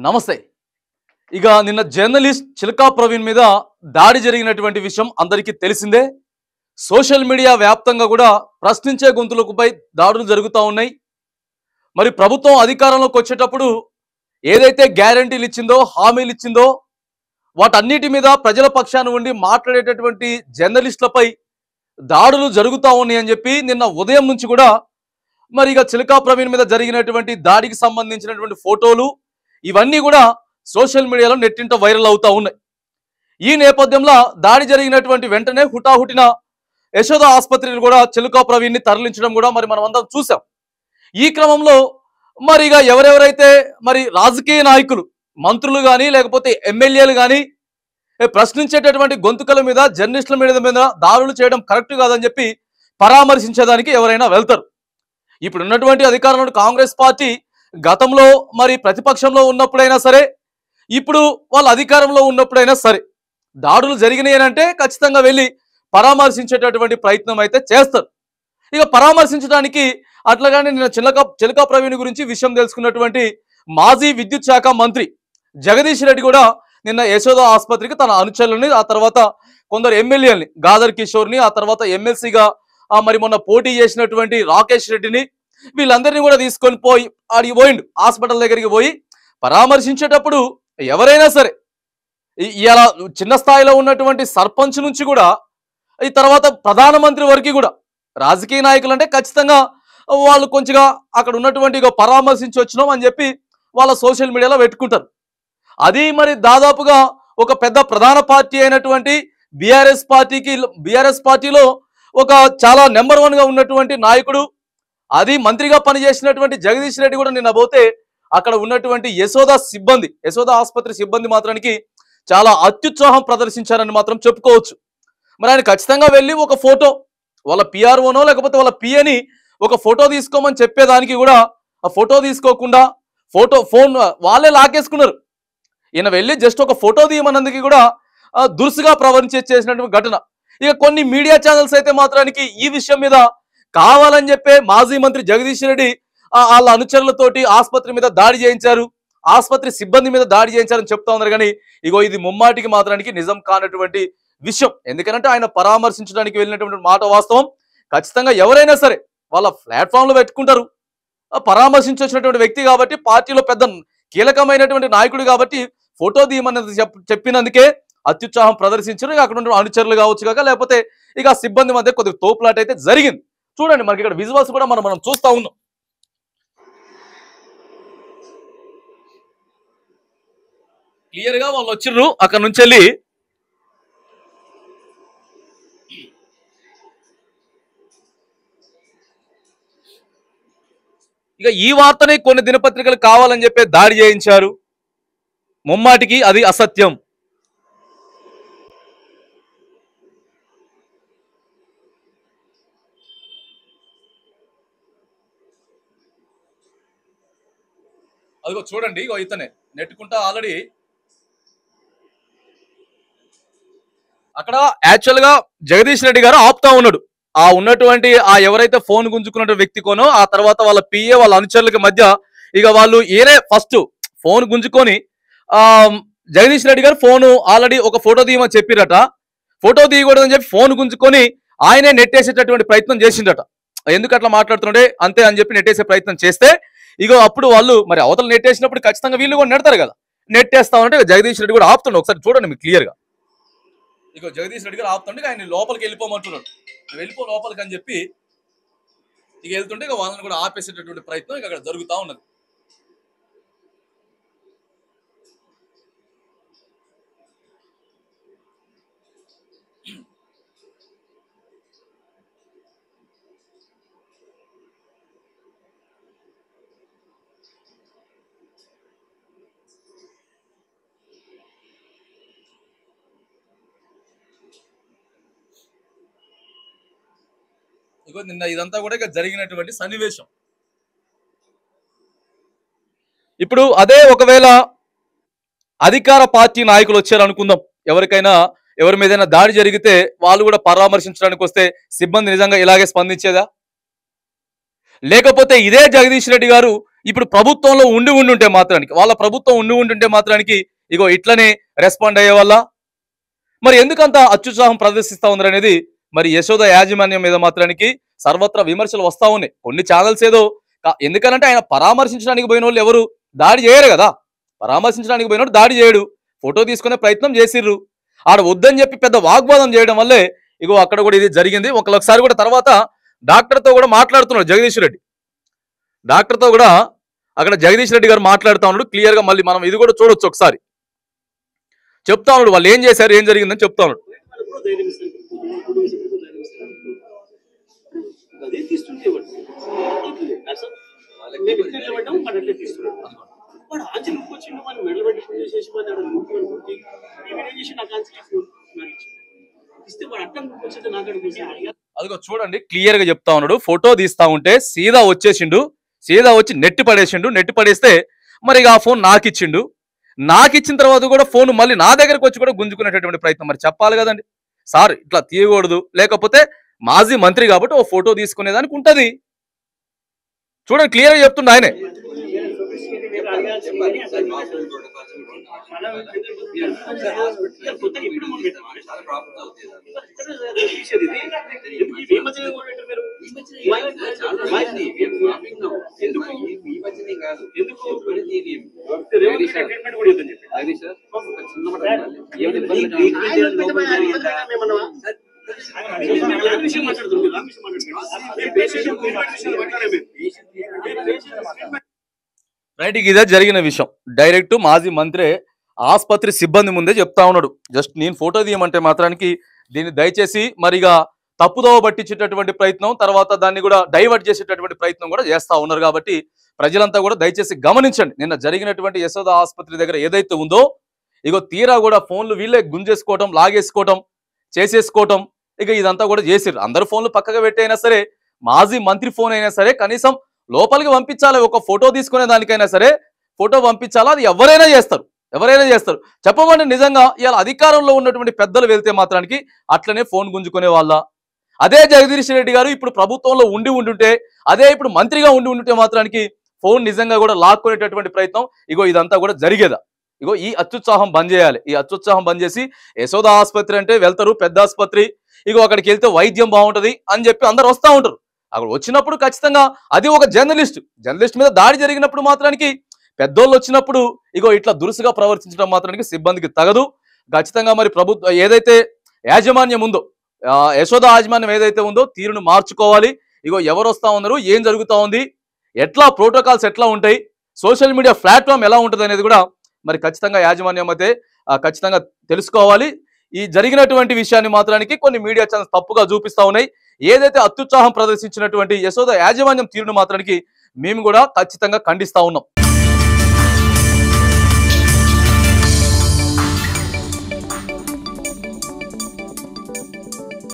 నమస్తే. ఇక నిన్న జర్నలిస్ట్ చిలకా ప్రవీణ్ మీద దాడి జరిగినటువంటి విషయం అందరికీ తెలిసిందే. సోషల్ మీడియా వ్యాప్తంగా కూడా ప్రశ్నించే గొంతులకుపై దాడులు జరుగుతూ ఉన్నాయి. మరి ప్రభుత్వం అధికారంలోకి వచ్చేటప్పుడు ఏదైతే గ్యారంటీలు ఇచ్చిందో, హామీలు ఇచ్చిందో వాటన్నిటి మీద ప్రజల పక్షాన ఉండి మాట్లాడేటటువంటి జర్నలిస్టులపై దాడులు జరుగుతూ ఉన్నాయి అని చెప్పి నిన్న ఉదయం నుంచి కూడా మరి ఇక చిలకా ప్రవీణ్ మీద జరిగినటువంటి దాడికి సంబంధించినటువంటి ఫోటోలు ఇవన్నీ కూడా సోషల్ మీడియాలో నెట్టింట వైరల్ అవుతా ఉన్నాయి. ఈ నేపథ్యంలో దాడి జరిగినటువంటి వెంటనే హుటాహుటిన యశోద ఆసుపత్రిని కూడా చిలకా ప్రవీణ్ ని తరలించడం కూడా మరి మనం అందరం చూసాం. ఈ క్రమంలో మరి ఇక ఎవరెవరైతే మరి రాజకీయ నాయకులు, మంత్రులు కానీ లేకపోతే ఎమ్మెల్యేలు కానీ ప్రశ్నించేటటువంటి గొంతుకల మీద, జర్నలిస్టుల మీద దాడులు చేయడం కరెక్ట్ కాదని చెప్పి పరామర్శించేదానికి ఎవరైనా వెళ్తారు. ఇప్పుడు ఉన్నటువంటి అధికారంలో కాంగ్రెస్ పార్టీ గతంలో మరి ప్రతిపక్షంలో ఉన్నప్పుడైనా సరే, ఇప్పుడు వాళ్ళు అధికారంలో ఉన్నప్పుడైనా సరే దాడులు జరిగినాయి అంటే ఖచ్చితంగా వెళ్ళి పరామర్శించేటటువంటి ప్రయత్నం అయితే చేస్తారు. ఇక పరామర్శించడానికి అట్లాగానే నిన్న చిలకా ప్రవీణ్ గురించి విషయం తెలుసుకున్నటువంటి మాజీ విద్యుత్ శాఖ మంత్రి జగదీష్ రెడ్డి కూడా నిన్న యశోద ఆసుపత్రికి తన అనుచరులని, ఆ తర్వాత కొందరు ఎమ్మెల్యేలని, గాదర్ కిషోర్ని, ఆ తర్వాత ఎమ్మెల్సీగా మరి మొన్న పోటీ చేసినటువంటి రాకేష్ రెడ్డిని, వీళ్ళందరినీ కూడా తీసుకొని పోయి ఆడికి పోయిండు. హాస్పిటల్ దగ్గరికి పోయి పరామర్శించేటప్పుడు ఎవరైనా సరే ఇలా చిన్న స్థాయిలో ఉన్నటువంటి సర్పంచ్ నుంచి కూడా ఈ తర్వాత ప్రధానమంత్రి వరకు కూడా రాజకీయ నాయకులు అంటే ఖచ్చితంగా వాళ్ళు కొంచెంగా అక్కడ ఉన్నటువంటి పరామర్శించి వచ్చినాం అని చెప్పి వాళ్ళ సోషల్ మీడియాలో పెట్టుకుంటారు. అది మరి దాదాపుగా ఒక పెద్ద ప్రధాన పార్టీ అయినటువంటి బీఆర్ఎస్ పార్టీలో ఒక చాలా నెంబర్ 1 గా ఉన్నటువంటి నాయకుడు, అది మంత్రిగా పనిచేసినటువంటి జగదీష్ రెడ్డి కూడా నిన్న పోతే అక్కడ ఉన్నటువంటి యశోద ఆసుపత్రి సిబ్బంది మాత్రానికి చాలా అత్యుత్సాహం ప్రదర్శించారని మాత్రం చెప్పుకోవచ్చు. మరి ఆయన ఖచ్చితంగా వెళ్ళి ఒక ఫోటో వాళ్ళ పిఆర్ఓనో లేకపోతే వాళ్ళ పిఏని ఒక ఫోటో తీసుకోమని చెప్పేదానికి కూడా ఆ ఫోటో తీసుకోకుండా ఫోన్ వాళ్ళే లాకేసుకున్నారు. ఈయన వెళ్ళి జస్ట్ ఒక ఫోటో తీయమన్నందుకు కూడా దురుసుగా ప్రవర్తించేసినటువంటి ఘటన. ఇక కొన్ని మీడియా ఛానల్స్ అయితే మాత్రానికి ఈ విషయం మీద కావాలని చెప్పే మాజీ మంత్రి జగదీష్ రెడ్డి వాళ్ళ అనుచరులతోటి ఆసుపత్రి మీద దాడి చేయించారు, ఆసుపత్రి సిబ్బంది మీద దాడి చేయించారని చెప్తా ఉన్నారు. కానీ ఇది ముమ్మాటికి మాత్రానికి నిజం కానటువంటి విషయం. ఎందుకంటే ఆయన పరామర్శించడానికి వెళ్ళినటువంటి మాట వాస్తవం. ఖచ్చితంగా ఎవరైనా సరే వాళ్ళ ప్లాట్ఫామ్లో పెట్టుకుంటారు. పరామర్శించొచ్చినటువంటి వ్యక్తి కాబట్టి, పార్టీలో పెద్ద కీలకమైనటువంటి నాయకుడు కాబట్టి ఫోటో తీయమన్నది చెప్పినందుకే అత్యుత్సాహం ప్రదర్శించారు. ఇక అక్కడ ఉన్న అనుచరులు కావచ్చు కాక లేకపోతే ఇక సిబ్బంది మధ్య కొద్దిగా తోపులాట అయితే జరిగింది. చూడండి, మనకి ఇక్కడ విజువల్స్ కూడా మనం చూస్తా ఉన్నాం. క్లియర్ గా వాళ్ళు వచ్చిర్రు అక్కడ నుంచి వెళ్ళి. ఇక ఈ వార్తని కొన్ని దినపత్రికలు కావాలని చెప్పి దాడి చేయించారు. ముమ్మాటికి అది అసత్యం. అదిగో చూడండి, ఇతనే నెట్టుకుంటా ఆల్రెడీ అక్కడ యాక్చువల్ గా జగదీష్ రెడ్డి గారు ఆపుతా ఉన్నాడు. ఉన్నటువంటి ఎవరైతే ఫోన్ గుంజుకున్న వ్యక్తికోనో, ఆ తర్వాత వాళ్ళ పిఏ వాళ్ళ అనుచరులకి మధ్య ఇక వాళ్ళు ఫస్ట్ ఫోన్ గుంజుకొని జగదీష్ రెడ్డి గారు ఫోన్ ఆల్రెడీ ఒక ఫోటో తీయమని చెప్పిరట. ఫోటో తీయకూడదని చెప్పి ఫోన్ గుంజుకొని ఆయనే నెట్టేసేటటువంటి ప్రయత్నం చేసిండట. ఎందుకు అట్లా మాట్లాడుతుండే అంతే అని చెప్పి నెట్టేసే ప్రయత్నం చేస్తే అప్పుడు వాళ్ళు మరి అవతల నెట్టేసినప్పుడు ఖచ్చితంగా వీళ్ళు కూడా నెడతారు కదా, నెట్టేస్తా ఉంటే జగదీష్ రెడ్డి కూడా ఆపుతుండే. ఒకసారి చూడండి మీకు క్లియర్ గా. జగదీష్ రెడ్డి గారు ఆపుతుంటే ఆయన లోపలికి వెళ్ళిపోమంటున్నాడు. వెళ్ళిపో లోపలికి అని చెప్పి వెళ్తుంటే వాళ్ళని కూడా ఆపేసేటటువంటి ప్రయత్నం అక్కడ జరుగుతూ ఉన్నది. నిన్న ఇదంతా కూడా జరిగినటువంటి సన్నివేశం. ఇప్పుడు అదే ఒకవేళ అధికార పార్టీ నాయకులు వచ్చారు అనుకుందాం, ఎవరి మీదైనా దాడి జరిగితే వాళ్ళు కూడా పరామర్శించడానికి వస్తే సిబ్బంది నిజంగా ఇలాగే స్పందించేదా? లేకపోతే ఇదే జగదీష్ రెడ్డి గారు ఇప్పుడు ప్రభుత్వంలో ఉండి ఉండుంటే మాత్రానికి, వాళ్ళ ప్రభుత్వం ఉండుంటే మాత్రానికి ఇగో ఇట్లనే రెస్పాండ్ అయ్యే వల్ల మరి ఎందుకంత అత్యుత్సాహం ప్రదర్శిస్తా ఉన్నారు అనేది మరి యశోద యాజమాన్యం మీద మాత్రానికి సర్వత్రా విమర్శలు వస్తా ఉన్నాయి. కొన్ని ఛానల్స్ ఏదో ఎందుకనంటే ఆయన పరామర్శించడానికి పోయిన వాళ్ళు ఎవరు దాడి చేయరు కదా, పరామర్శించడానికి పోయినోడు దాడి చేయడు, ఫోటో తీసుకునే ప్రయత్నం చేసిర్రు. ఆడ వద్దని చెప్పి పెద్ద వాగ్వాదం చేయడం వల్లే ఇగో అక్కడ కూడా ఇది జరిగింది. ఒకసారి కూడా తర్వాత డాక్టర్తో కూడా మాట్లాడుతున్నాడు జగదీష్ రెడ్డి, డాక్టర్తో కూడా అక్కడ జగదీష్ రెడ్డి గారు మాట్లాడుతూ ఉన్నాడు క్లియర్ గా. మళ్ళీ మనం ఇది కూడా చూడొచ్చు, ఒకసారి చెప్తా ఉన్నాడు వాళ్ళు ఏం చేశారు ఏం జరిగిందని చెప్తా ఉన్నాడు. అదిగో చూడండి క్లియర్ గా చెప్తా ఉన్నాడు. ఫోటో తీస్తా ఉంటే సీదా వచ్చేసిండు, సీదా వచ్చి నెట్టి పడేసిండు. నెట్టి పడేస్తే మరి ఆ ఫోన్ నాకిచ్చిండు. నాకిచ్చిన తర్వాత కూడా ఫోన్ మళ్ళీ నా దగ్గరకు వచ్చి కూడా గుంజుకునేటటువంటి ప్రయత్నం. మరి చెప్పాలి కదండి సార్ ఇట్లా తీయకూడదు, లేకపోతే మాజీ మంత్రి కాబట్టి ఓ ఫోటో తీసుకునేదానికి ఉంటది. చూడండి క్లియర్ గా చెప్తుండ ఆయనే. రైట్, ఇదే జరిగిన విషయం. డైరెక్ట్ మాజీ మంత్రి ఆసుపత్రి సిబ్బంది ముందే చెప్తా ఉన్నాడు. జస్ట్ నేను ఫోటో తీయమంటే మాత్రానికి దీన్ని దయచేసి మరిగా తప్పుదోవ పట్టించేటటువంటి ప్రయత్నం, తర్వాత దాన్ని కూడా డైవర్ట్ చేసేటటువంటి ప్రయత్నం కూడా చేస్తా ఉన్నారు. కాబట్టి ప్రజలంతా కూడా దయచేసి గమనించండి. నిన్న జరిగినటువంటి యశోద ఆసుపత్రి దగ్గర ఏదైతే ఉందో ఇగో తీరా కూడా ఫోన్లు వీళ్ళే గుంజేసుకోవటం, లాగేసుకోవటం, చేసేసుకోవటం, ఇక ఇదంతా కూడా చేసిర్రు. అందరు ఫోన్లు పక్కగా పెట్టైనా సరే మాజీ మంత్రి ఫోన్ అయినా సరే కనీసం లోపలికి పంపించాలి. ఒక ఫోటో తీసుకునే దానికైనా సరే ఫోటో పంపించాలా, అది ఎవరైనా చేస్తారు, ఎవరైనా చేస్తారు. చెప్పమంటే నిజంగా ఇవాళ అధికారంలో ఉన్నటువంటి పెద్దలు వెళ్తే మాత్రానికి అట్లనే ఫోన్ గుంజుకునే వాళ్ళ. అదే జగదీష్ రెడ్డి గారు ఇప్పుడు ప్రభుత్వంలో ఉండుంటే, అదే ఇప్పుడు మంత్రిగా ఉండుంటే మాత్రానికి ఫోన్ నిజంగా కూడా లాక్కునేటటువంటి ప్రయత్నం ఇగో ఇదంతా కూడా జరిగేదా. ఇగో ఈ అత్యుత్సాహం బంద్ చేయాలి. ఈ అత్యుత్సాహం బంద్ చేసి యశోద ఆసుపత్రి అంటే వెళ్తారు, పెద్ద ఆసుపత్రి, ఇగో అక్కడికి వెళ్తే వైద్యం బాగుంటది అని చెప్పి అందరు వస్తూ ఉంటారు. అక్కడ వచ్చినప్పుడు ఖచ్చితంగా అది ఒక జర్నలిస్ట్ మీద దాడి జరిగినప్పుడు మాత్రానికి పెద్దోళ్ళు వచ్చినప్పుడు ఇగో ఇట్లా దురుసుగా ప్రవర్తించడం మాత్రానికి సిబ్బందికి తగదు. ఖచ్చితంగా మరి ప్రభుత్వం ఏదైతే యాజమాన్యం ఉందో, యశోద యాజమాన్యం ఏదైతే ఉందో తీరును మార్చుకోవాలి. ఇగో ఎవరు వస్తా ఉన్నారు, ఏం జరుగుతూ ఉంది, ఎట్లా ప్రోటోకాల్స్ ఎట్లా ఉంటాయి, సోషల్ మీడియా ప్లాట్ఫామ్ ఎలా ఉంటుంది అనేది కూడా మరి ఖచ్చితంగా యాజమాన్యం అయితే ఖచ్చితంగా తెలుసుకోవాలి. ఈ జరిగినటువంటి విషయాన్ని మాత్రానికి కొన్ని మీడియా ఛానల్స్ తప్పుగా చూపిస్తా ఉన్నాయి. ఏదైతే అత్యుత్సాహం ప్రదర్శించినటువంటి యశోద యాజమాన్యం తీరును మాత్రానికి మేము కూడా ఖచ్చితంగా ఖండిస్తా ఉన్నాం.